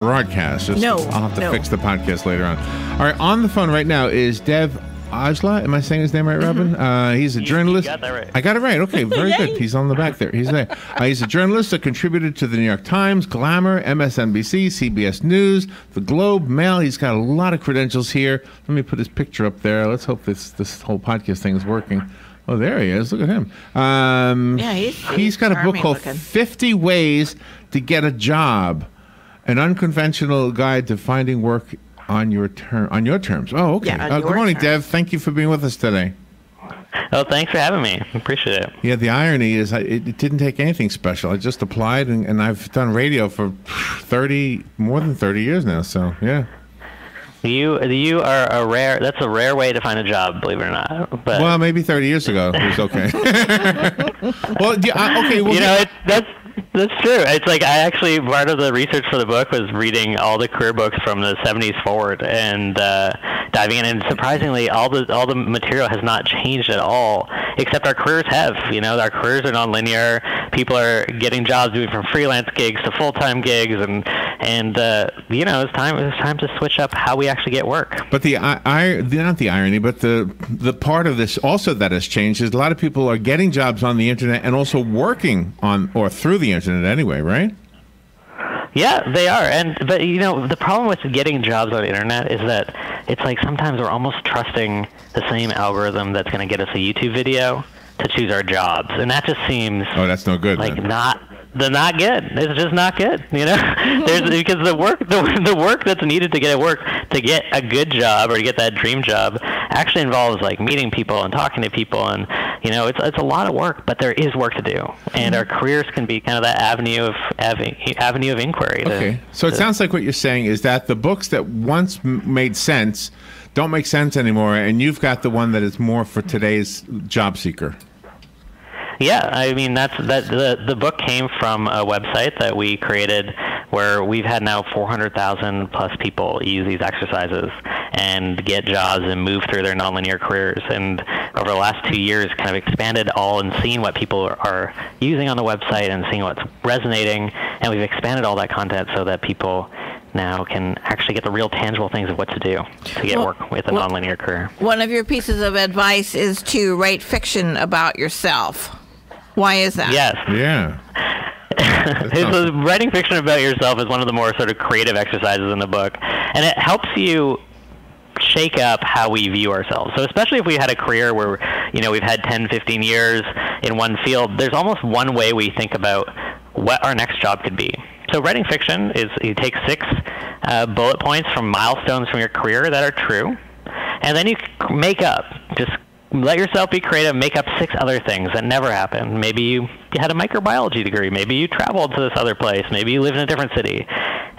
broadcast. No. I'll have to fix the podcast later on. All right, on the phone right now is Dev Aujla. Am I saying his name right, Robin? He's a journalist. You got that right. I got it right. Okay, very good. He's on the back there. He's there. He's a journalist, a contributor to the New York Times, Glamour, MSNBC, CBS News, The Globe, Mail. He's got a lot of credentials here. Let me put his picture up there. Let's hope this whole podcast thing is working. Oh, there he is. Look at him. He's got a book called 50 Ways to Get a Job, an unconventional guide to finding work on your terms. Oh, okay. Good morning, Dev. Thank you for being with us today. Oh, thanks for having me. Appreciate it. Yeah, the irony is it didn't take anything special. I just applied, and I've done radio for more than 30 years now, so yeah. You are that's a rare way to find a job, believe it or not. But well, maybe 30 years ago it was okay. Well, okay. Well, that's true. It's like I actually, part of the research for the book was reading all the career books from the 70s forward and diving in. And surprisingly, all the material has not changed at all, except our careers have. Our careers are non-linear. People are getting jobs moving from freelance gigs to full-time gigs, and it's time to switch up how we actually get work. But not the irony, but the part of this also that has changed is a lot of people are getting jobs on the internet and also working on or through the internet anyway, right? Yeah, they are. But the problem with getting jobs on the internet is that it's like sometimes we're almost trusting the same algorithm that's going to get us a YouTube video to choose our jobs, and that just seems that's no good. Like not good. It's just not good. Because the work that's needed to get a good job or to get that dream job actually involves like meeting people and talking to people, and it's a lot of work, but there is work to do, and our careers can be kind of that avenue of inquiry. Okay, so it sounds like what you're saying is that the books that once made sense don't make sense anymore, and you've got the one that is more for today's job seeker. Yeah, I mean the book came from a website that we created where we've had now 400,000 plus people use these exercises and get jobs and move through their nonlinear careers. And over the last 2 years, kind of expanded all and seen what people are using on the website and seeing what's resonating. And we've expanded all that content so that people now can actually get the real tangible things of what to do to get work with a nonlinear career. One of your pieces of advice is to write fiction about yourself. Why is that? Yes. Yeah. Writing fiction about yourself is one of the more sort of creative exercises in the book, and it helps you shake up how we view ourselves. So especially if we had a career where, we've had 10, 15 years in one field, there's almost one way we think about what our next job could be. So writing fiction is you take 6 bullet points from milestones from your career that are true, and then you make up, just let yourself be creative, make up 6 other things that never happened. Maybe you had a microbiology degree. Maybe you traveled to this other place. Maybe you live in a different city.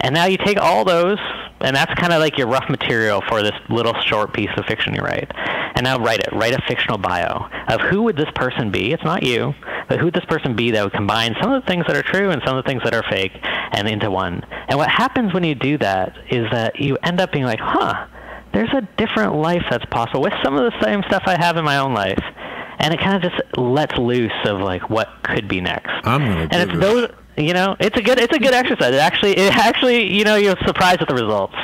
And now you take all those, and that's kind of like your rough material for this little short piece of fiction you write. And now write it. Write a fictional bio of who would this person be. It's not you, but who would this person be that would combine some of the things that are true and some of the things that are fake and into one. And what happens when you do that is that you end up being like, there's a different life that's possible with some of the same stuff I have in my own life. And it kind of just lets loose of like what could be next. It's a good exercise. It actually, you're surprised at the results.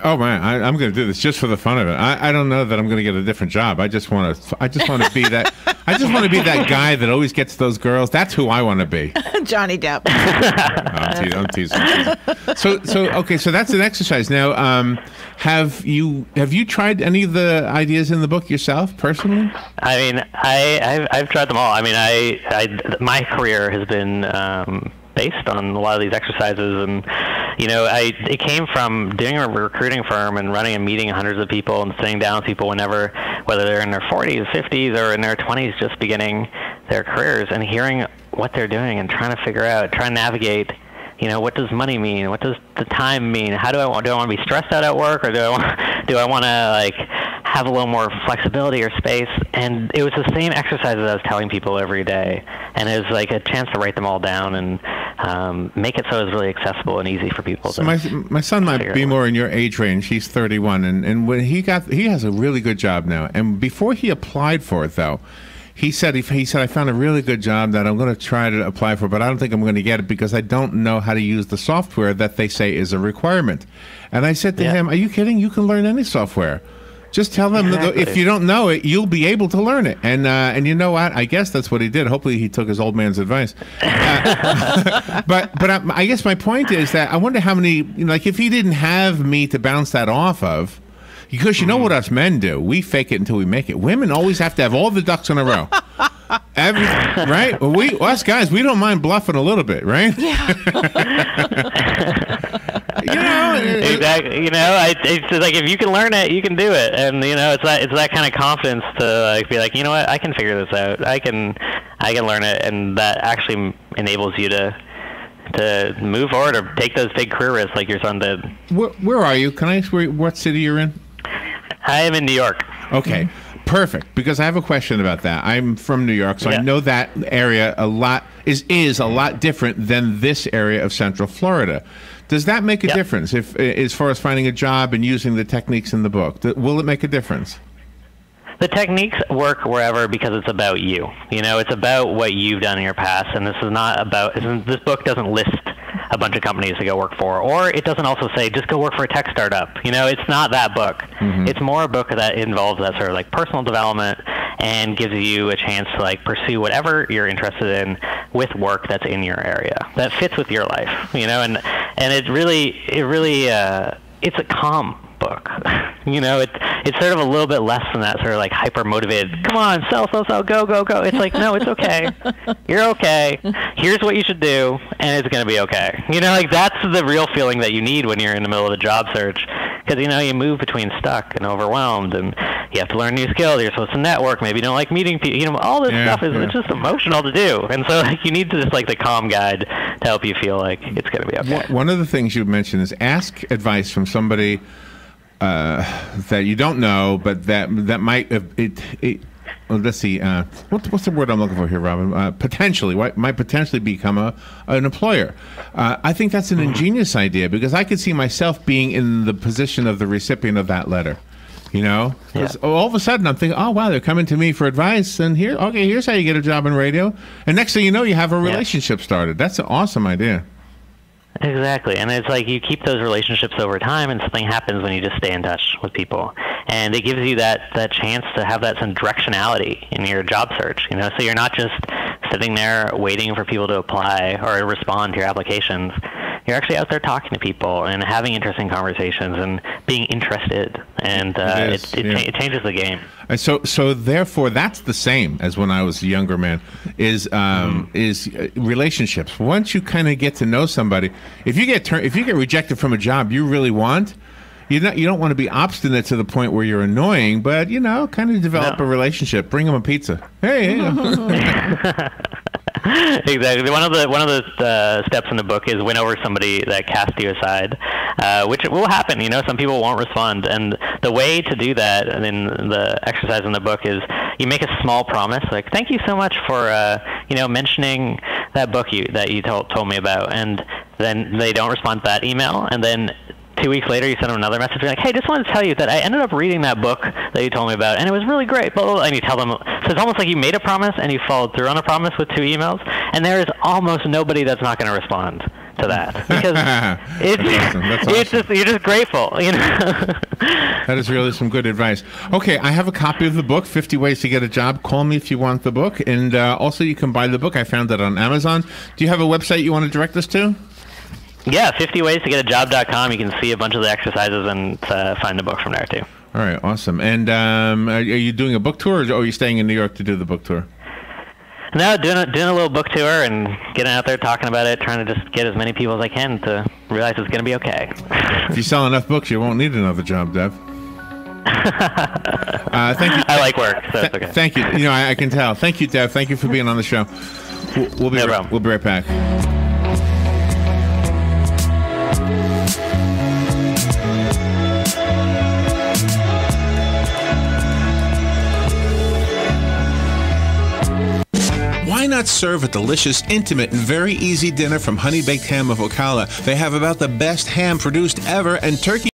Oh man, I'm going to do this just for the fun of it. I don't know that I'm going to get a different job. I just want to be that. I just want to be that guy that always gets those girls. That's who I want to be. Johnny Depp. I'm teasing. So that's an exercise. Now, have you tried any of the ideas in the book yourself personally? I mean, I've tried them all. I mean, my career has been based on a lot of these exercises, and it came from doing a recruiting firm and running and meeting hundreds of people and sitting down with people whenever, whether they're in their 40s, 50s, or in their 20s, just beginning their careers, and hearing what they're doing and trying to navigate. What does money mean? What does the time mean? How do I want to be stressed out at work, or do I want to have a little more flexibility or space? And it was the same exercises I was telling people every day, and it was like a chance to write them all down and make it so it was really accessible and easy for people. So my son might be more in your age range. He's 31, and when he has a really good job now. And before he applied for it, though, he said I found a really good job that I'm going to try to apply for, but I don't think I'm going to get it because I don't know how to use the software that they say is a requirement. And I said to him, "Are you kidding? You can learn any software. Just tell them that if you don't know it, you'll be able to learn it." And you know what? I guess that's what he did. Hopefully, he took his old man's advice. But I guess my point is that I wonder how many, like, if he didn't have me to bounce that off of, because you know what us men do? We fake it until we make it. Women always have to have all the ducks in a row. Right? Well, us guys, we don't mind bluffing a little bit, right? Yeah. Exactly. It's just like, if you can learn it, you can do it, and it's that kind of confidence to like be like, you know what, I can figure this out. I can learn it, and that actually enables you to move forward or take those big career risks like your son did. Where are you? Can I ask what city you're in? I am in New York. Okay. Perfect, because I have a question about that. I'm from New York, so I know that area a lot is a lot different than this area of Central Florida. Does that make a difference if, as far as finding a job and using the techniques in the book? Will it make a difference? The techniques work wherever because it's about you. It's about what you've done in your past, and this is not about. This book doesn't list a bunch of companies to go work for, or it doesn't also say just go work for a tech startup. It's not that book. Mm-hmm. It's more a book that involves that sort of like personal development and gives you a chance to like pursue whatever you're interested in with work that's in your area that fits with your life. And it really it's a calm book. It's sort of a little bit less than that sort of like hyper motivated, come on, sell, go. It's like, no, it's okay. You're okay. Here's what you should do, and it's going to be okay. Like, that's the real feeling that you need when you're in the middle of a job search, because you move between stuck and overwhelmed, and you have to learn new skills. You're supposed to network. Maybe you don't like meeting people. All this stuff it's just emotional to do, and so like you need to just like the calm guide to help you feel like it's going to be okay. One of the things you mentioned is ask advice from somebody that you don't know, but that might well, let's see. What's the word I'm looking for here, Robin? Might potentially become an employer. I think that's an ingenious idea, because I could see myself being in the position of the recipient of that letter. Because all of a sudden I'm thinking, oh wow, they're coming to me for advice, and here's how you get a job in radio, and next thing you know, you have a relationship started. That's an awesome idea. Exactly, and it's like you keep those relationships over time, and something happens when you just stay in touch with people, and it gives you that chance to have that some directionality in your job search. So you're not just sitting there waiting for people to apply or respond to your applications. You're actually out there talking to people and having interesting conversations and being interested, and it changes the game. So therefore, that's the same as when I was a younger man. Is relationships. Once you kind of get to know somebody, if you get rejected from a job you really want, you don't want to be obstinate to the point where you're annoying, but kind of develop a relationship. Bring them a pizza. Hey. Exactly. One of the steps in the book is win over somebody that cast you aside, which will happen. Some people won't respond, and the way to do that, in the exercise in the book, is you make a small promise, like thank you so much for mentioning that book that you told me about, and then they don't respond to that email, and then 2 weeks later, you send them another message, like, hey, just wanted to tell you that I ended up reading that book that you told me about, and it was really great, blah, blah, blah. And you tell them, so it's almost like you made a promise, and you followed through on a promise with 2 emails, and there is almost nobody that's not going to respond to that, because That's awesome. You're just grateful. That is really some good advice. Okay, I have a copy of the book, 50 Ways to Get a Job. Call me if you want the book, and also you can buy the book. I found it on Amazon. Do you have a website you want to direct us to? Yeah, 50ways-to-get-a-job.com. You can see a bunch of the exercises and find the book from there, too. All right, awesome. And are you doing a book tour, or are you staying in New York to do the book tour? No, doing a little book tour and getting out there talking about it, trying to just get as many people as I can to realize it's going to be okay. If you sell enough books, you won't need another job, Dev. Thank you. I like work, so it's okay. Thank you. I can tell. Thank you, Dev. Thank you for being on the show. We'll be right back. Why not serve a delicious, intimate, and very easy dinner from Honey Baked Ham of Aujla? They have about the best ham produced ever, and turkey